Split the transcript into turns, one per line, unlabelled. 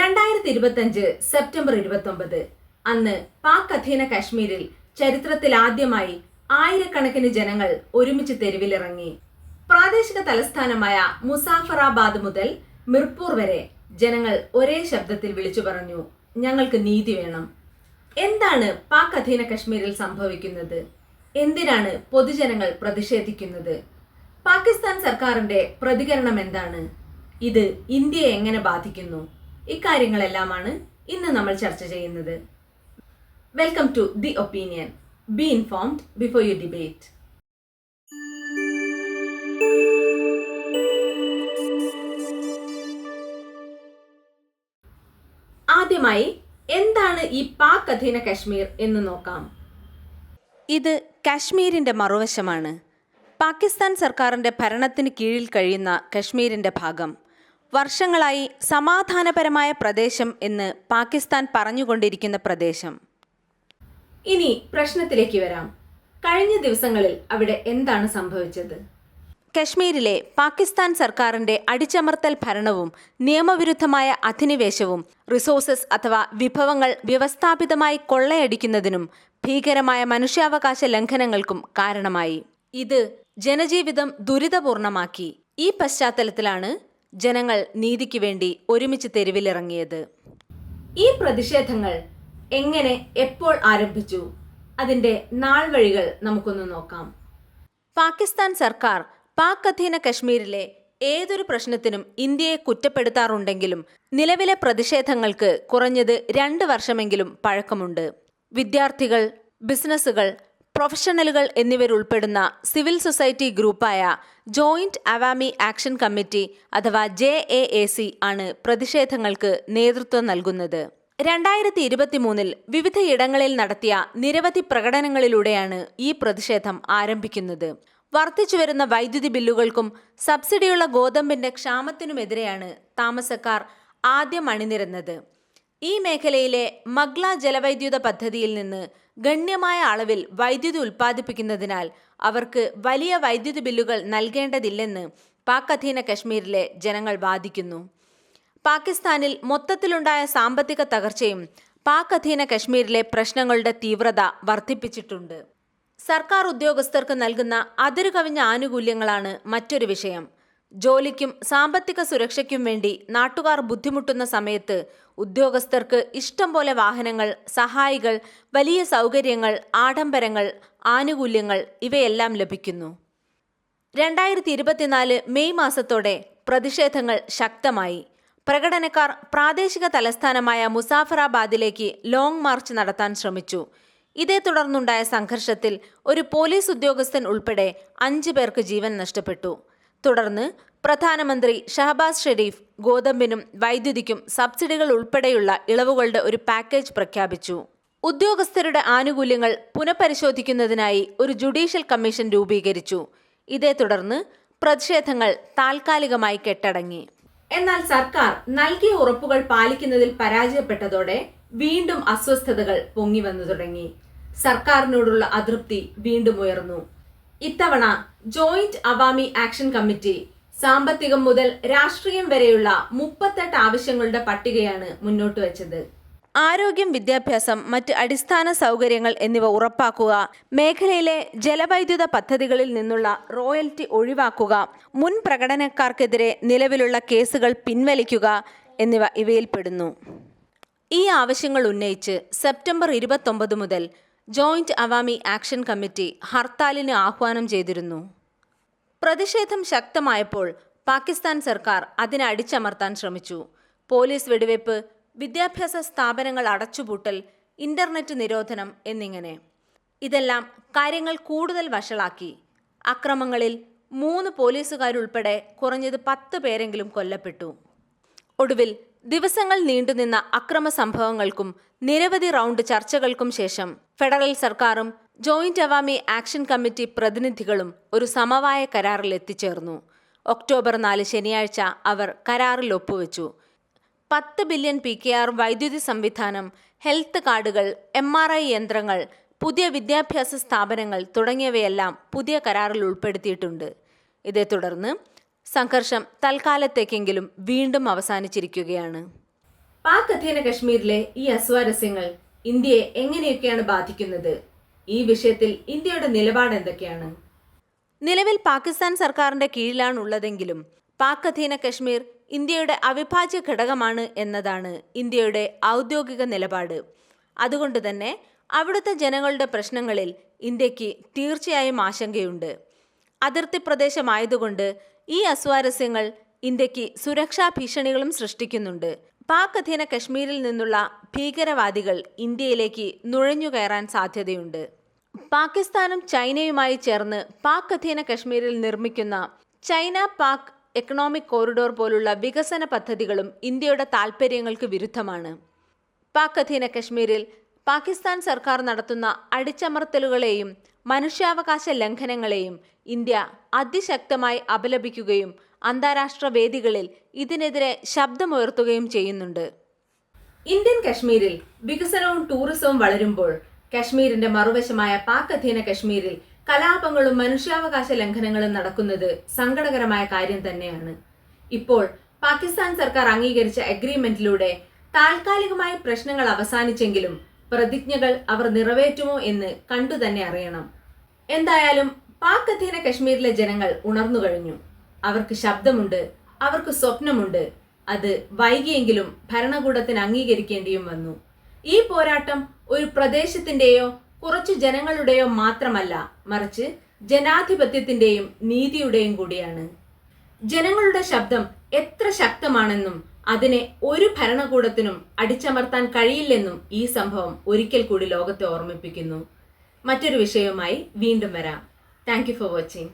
2025 September 29 അന്ന് പാക് അധീന കശ്മീരിൽ ചരിത്രത്തിൽ ആദ്യമായി ആയിരക്കണക്കിന് ജനങ്ങൾ ഒരുമിച്ച് തെരുവിലിറങ്ങി. പ്രാദേശിക തലസ്ഥാനമായ മുസാഫറാബാദ് മുതൽ മിർപൂർ വരെ ജനങ്ങൾ ഒരേ ശബ്ദത്തിൽ വിളിച്ചു പറഞ്ഞു, ഞങ്ങൾക്ക് നീതി വേണം. എന്താണ് പാക് അധീന കശ്മീരിൽ സംഭവിക്കുന്നത്? എന്തിനാണ് പൊതുജനങ്ങൾ പ്രതിഷേധിക്കുന്നത്? പാകിസ്ഥാൻ സർക്കാരിന്റെ പ്രതികരണം എന്താണ്? ഇത് ഇന്ത്യയെ എങ്ങനെ ബാധിക്കുന്നു? ഇക്കാര്യങ്ങളെല്ലാമാണ് ഇന്ന് നമ്മൾ ചർച്ച ചെയ്യുന്നത്. Welcome to the opinion. Be informed before you debate. ആദ്യമായി എന്താണ് ഈ പാക് അധീന കശ്മീർ എന്ന് നോക്കാം. ഇത് കശ്മീരിന്റെ മറുവശമാണ്. പാകിസ്ഥാൻ സർക്കാരിന്റെ ഭരണത്തിന് കീഴിൽ കഴിയുന്ന കശ്മീരിന്റെ ഭാഗം. വർഷങ്ങളായി സമാധാനപരമായ പ്രദേശം എന്ന് പാകിസ്ഥാൻ പറഞ്ഞുകൊണ്ടിരിക്കുന്ന പ്രദേശം. ഇനി പ്രശ്നത്തിലേക്ക് വരാം. കഴിഞ്ഞ ദിവസങ്ങളിൽ അവിടെ എന്താണ് സംഭവിച്ചത്? കശ്മീരിലെ പാകിസ്ഥാൻ സർക്കാരിന്റെ അടിച്ചമർത്തൽ ഭരണവും നിയമവിരുദ്ധമായ അധിനിവേശവും റിസോഴ്സസ് അഥവാ വിഭവങ്ങൾ വ്യവസ്ഥാപിതമായി കൊള്ളയടിക്കുന്നതിനും ഭീകരമായ മനുഷ്യാവകാശ ലംഘനങ്ങൾക്കും കാരണമായി. ഇത് ജനജീവിതം ദുരിതപൂർണമാക്കി. ഈ പശ്ചാത്തലത്തിലാണ് ജനങ്ങൾ നീതിക്ക് വേണ്ടി ഒരുമിച്ച് തെരുവിലിറങ്ങിയത്. ഈ പ്രതിഷേധങ്ങൾ എങ്ങനെ, എപ്പോൾ ആരംഭിച്ചു? അതിന്റെ നാൾ വഴികൾ നമുക്കൊന്ന് നോക്കാം. പാകിസ്ഥാൻ സർക്കാർ പാക് അധീന കശ്മീരിലെ ഏതൊരു പ്രശ്നത്തിനും ഇന്ത്യയെ കുറ്റപ്പെടുത്താറുണ്ടെങ്കിലും നിലവിലെ പ്രതിഷേധങ്ങൾക്ക് കുറഞ്ഞത് 2 വർഷമെങ്കിലും പഴക്കമുണ്ട്. വിദ്യാർത്ഥികൾ, ബിസിനസ്സുകൾ, പ്രൊഫഷണലുകൾ എന്നിവരുൾപ്പെടുന്ന സിവിൽ സൊസൈറ്റി ഗ്രൂപ്പായ ജോയിന്റ് അവാമി ആക്ഷൻ കമ്മിറ്റി അഥവാ JAAC ആണ് പ്രതിഷേധങ്ങൾക്ക് നേതൃത്വം നൽകുന്നത്. 2023 വിവിധയിടങ്ങളിൽ നടത്തിയ നിരവധി പ്രകടനങ്ങളിലൂടെയാണ് ഈ പ്രതിഷേധം ആരംഭിക്കുന്നത്. വർദ്ധിച്ചുവരുന്ന വൈദ്യുതി ബില്ലുകൾക്കും സബ്സിഡിയുള്ള ഗോതമ്പിന്റെ ക്ഷാമത്തിനുമെതിരെയാണ് താമസക്കാർ ആദ്യം അണിനിരന്നത്. ഈ മേഖലയിലെ മഗ്ല ജലവൈദ്യുത പദ്ധതിയിൽ നിന്ന് ഗണ്യമായ അളവിൽ വൈദ്യുതി ഉൽപ്പാദിപ്പിക്കുന്നതിനാൽ അവർക്ക് വലിയ വൈദ്യുതി ബില്ലുകൾ നൽകേണ്ടതില്ലെന്ന് പാക് അധീന കശ്മീരിലെ ജനങ്ങൾ വാദിക്കുന്നു. പാകിസ്ഥാനിൽ മൊത്തത്തിലുണ്ടായ സാമ്പത്തിക തകർച്ചയും പാക് അധീന കശ്മീരിലെ പ്രശ്നങ്ങളുടെ തീവ്രത വർദ്ധിപ്പിച്ചിട്ടുണ്ട്. സർക്കാർ ഉദ്യോഗസ്ഥർക്ക് നൽകുന്ന അതിരുകവിഞ്ഞ ആനുകൂല്യങ്ങളാണ് മറ്റൊരു വിഷയം. ജോലിക്കും സാമ്പത്തിക സുരക്ഷയ്ക്കും വേണ്ടി നാട്ടുകാർ ബുദ്ധിമുട്ടുന്ന സമയത്ത് ഉദ്യോഗസ്ഥർക്ക് ഇഷ്ടം പോലെ വാഹനങ്ങൾ, സഹായികൾ, വലിയ സൗകര്യങ്ങൾ, ആഡംബരങ്ങൾ, ആനുകൂല്യങ്ങൾ ഇവയെല്ലാം ലഭിക്കുന്നു. 2024 മെയ് മാസത്തോടെ പ്രതിഷേധങ്ങൾ ശക്തമായി. പ്രകടനക്കാർ പ്രാദേശിക തലസ്ഥാനമായ മുസാഫറാബാദിലേക്ക് ലോങ് മാർച്ച് നടത്താൻ ശ്രമിച്ചു. ഇതേ തുടർന്നുണ്ടായ സംഘർഷത്തിൽ ഒരു പോലീസ് ഉദ്യോഗസ്ഥൻ ഉൾപ്പെടെ 5 പേർക്ക് ജീവൻ നഷ്ടപ്പെട്ടു. തുടർന്ന് പ്രധാനമന്ത്രി ഷഹബാസ് ഷെരീഫ് ഗോതമ്പിനും വൈദ്യുതിക്കും സബ്സിഡികൾ ഉൾപ്പെടെയുള്ള ഇളവുകളുടെ ഒരു പാക്കേജ് പ്രഖ്യാപിച്ചു. ഉദ്യോഗസ്ഥരുടെ ആനുകൂല്യങ്ങൾ പുനഃപരിശോധിക്കുന്നതിനായി ഒരു ജുഡീഷ്യൽ കമ്മീഷൻ രൂപീകരിച്ചു. ഇതേ തുടർന്ന് പ്രതിഷേധങ്ങൾ താൽക്കാലികമായി കെട്ടടങ്ങി. എന്നാൽ സർക്കാർ നൽകിയ ഉറപ്പുകൾ പാലിക്കുന്നതിൽ പരാജയപ്പെട്ടതോടെ വീണ്ടും അസ്വസ്ഥതകൾ പൊങ്ങി വന്നു തുടങ്ങി. സർക്കാരിനോടുള്ള അതൃപ്തി വീണ്ടും ഉയർന്നു. ഇത്തവണ ജോയിന്റ് അവാമി ആക്ഷൻ കമ്മിറ്റി സാമ്പത്തികം മുതൽ രാഷ്ട്രീയം വരെയുള്ള 38 ആവശ്യങ്ങളുടെ പട്ടികയാണ് മുന്നോട്ട് വെച്ചത്. ആരോഗ്യം, വിദ്യാഭ്യാസം, മറ്റ് അടിസ്ഥാന സൗകര്യങ്ങൾ എന്നിവ ഉറപ്പാക്കുക, മേഖലയിലെ ജലവൈദ്യുത പദ്ധതികളിൽ നിന്നുള്ള റോയൽറ്റി ഒഴിവാക്കുക, മുൻ പ്രകടനക്കാർക്കെതിരെ നിലവിലുള്ള കേസുകൾ പിൻവലിക്കുക എന്നിവ ഇവയിൽപ്പെടുന്നു. ഈ ആവശ്യങ്ങൾ ഉന്നയിച്ച് സെപ്റ്റംബർ 29 മുതൽ ജോയിന്റ് അവാമി ആക്ഷൻ കമ്മിറ്റി ഹർത്താലിന് ആഹ്വാനം ചെയ്തിരുന്നു. പ്രതിഷേധം ശക്തമായപ്പോൾ പാകിസ്ഥാൻ സർക്കാർ അതിനെ അടിച്ചമർത്താൻ ശ്രമിച്ചു. പോലീസ് വെടിവയ്പ്, വിദ്യാഭ്യാസ സ്ഥാപനങ്ങൾ അടച്ചുപൂട്ടൽ, ഇന്റർനെറ്റ് നിരോധനം എന്നിങ്ങനെ. ഇതെല്ലാം കാര്യങ്ങൾ കൂടുതൽ വഷളാക്കി. അക്രമങ്ങളിൽ 3 പോലീസുകാരുൾപ്പെടെ കുറഞ്ഞത് 10 പേരെങ്കിലും കൊല്ലപ്പെട്ടു. ഒടുവിൽ ദിവസങ്ങൾ നീണ്ടുനിന്ന അക്രമ സംഭവങ്ങൾക്കും നിരവധി റൗണ്ട് ചർച്ചകൾക്കും ശേഷം ഫെഡറൽ സർക്കാരും ജോയിന്റ് അവാമി ആക്ഷൻ കമ്മിറ്റി പ്രതിനിധികളും ഒരു സമവായ കരാറിൽ എത്തിച്ചേർന്നു. ഒക്ടോബർ 4 ശനിയാഴ്ച അവർ കരാറിൽ ഒപ്പുവെച്ചു. 10 ബില്യൺ PKR വൈദ്യുതി സംവിധാനം, ഹെൽത്ത് കാർഡുകൾ, MRI യന്ത്രങ്ങൾ, പുതിയ വിദ്യാഭ്യാസ സ്ഥാപനങ്ങൾ തുടങ്ങിയവയെല്ലാം പുതിയ കരാറിൽ ഉൾപ്പെടുത്തിയിട്ടുണ്ട്. ഇതേ തുടർന്ന് സംഘർഷം തൽക്കാലത്തേക്കെങ്കിലും വീണ്ടും അവസാനിച്ചിരിക്കുകയാണ്. പാക് അധീന കശ്മീരിലെ ഈ അസ്വാരസ്യങ്ങൾ ഇന്ത്യയെ എങ്ങനെയൊക്കെയാണ് ബാധിക്കുന്നത്? ഈ വിഷയത്തിൽ ഇന്ത്യയുടെ നിലപാട് എന്തൊക്കെയാണ്? നിലവിൽ പാകിസ്ഥാൻ സർക്കാരിന്റെ കീഴിലാണ് ഉള്ളതെങ്കിലും പാക് അധീന കശ്മീർ ഇന്ത്യയുടെ അവിഭാജ്യ ഘടകമാണ് എന്നതാണ് ഇന്ത്യയുടെ ഔദ്യോഗിക നിലപാട്. അതുകൊണ്ട് തന്നെ അവിടുത്തെ ജനങ്ങളുടെ പ്രശ്നങ്ങളിൽ ഇന്ത്യക്ക് തീർച്ചയായും ആശങ്കയുണ്ട്. അതിർത്തി പ്രദേശമായതുകൊണ്ട് ഈ അസ്വാരസ്യങ്ങൾ ഇന്ത്യക്ക് സുരക്ഷാ ഭീഷണികളും സൃഷ്ടിക്കുന്നുണ്ട്. പാക് അധീന കശ്മീരിൽ നിന്നുള്ള ഭീകരവാദികൾ ഇന്ത്യയിലേക്ക് നുഴഞ്ഞുകയറാൻ സാധ്യതയുണ്ട്. പാകിസ്ഥാനും ചൈനയുമായി ചേർന്ന് പാക് അധീന കശ്മീരിൽ നിർമ്മിക്കുന്ന ചൈന പാക് എക്കണോമിക് കോറിഡോർ പോലുള്ള വികസന പദ്ധതികളും ഇന്ത്യയുടെ താൽപ്പര്യങ്ങൾക്ക് വിരുദ്ധമാണ്. പാക് അധീന കശ്മീരിൽ പാകിസ്ഥാൻ സർക്കാർ നടത്തുന്ന അടിച്ചമർത്തലുകളെയും മനുഷ്യാവകാശ ലംഘനങ്ങളെയും ഇന്ത്യ അതിശക്തമായി അപലപിക്കുകയും അന്താരാഷ്ട്ര വേദികളിൽ ഇതിനെതിരെ ശബ്ദമുയർത്തുകയും ചെയ്യുന്നുണ്ട്. ഇന്ത്യൻ കശ്മീരിൽ വികസനവും ടൂറിസവും വളരുമ്പോൾ കശ്മീരിന്റെ മറുവശമായ പാക് അധീന കശ്മീരിൽ കലാപങ്ങളും മനുഷ്യാവകാശ ലംഘനങ്ങളും നടക്കുന്നത് സങ്കടകരമായ കാര്യം തന്നെയാണ്. ഇപ്പോൾ പാകിസ്ഥാൻ സർക്കാർ അംഗീകരിച്ച അഗ്രിമെന്റിലൂടെ താൽക്കാലികമായി പ്രശ്നങ്ങൾ അവസാനിച്ചെങ്കിലും പ്രതിജ്ഞകൾ അവർ നിറവേറ്റുമോ എന്ന് കണ്ടു തന്നെ അറിയണം. എന്തായാലും പാക് അധീന കശ്മീരിലെ ജനങ്ങൾ ഉണർന്നു കഴിഞ്ഞു. അവർക്ക് ശബ്ദമുണ്ട്, അവർക്ക് സ്വപ്നമുണ്ട്. അത് വൈകിയെങ്കിലും ഭരണകൂടത്തിന് അംഗീകരിക്കേണ്ടിയും വന്നു. ഈ പോരാട്ടം ഒരു പ്രദേശത്തിന്റെയോ കുറച്ചു ജനങ്ങളുടെയോ മാത്രമല്ല, മറിച്ച് ജനാധിപത്യത്തിന്റെയും നീതിയുടെയും കൂടിയാണ്. ജനങ്ങളുടെ ശബ്ദം എത്ര ശക്തമാണെന്നും അതിനെ ഒരു ഭരണകൂടത്തിനും അടിച്ചമർത്താൻ കഴിയില്ലെന്നും ഈ സംഭവം ഒരിക്കൽ കൂടി ലോകത്തെ ഓർമ്മിപ്പിക്കുന്നു. മറ്റൊരു വിഷയവുമായി വീണ്ടും വരാം. Thank you for watching.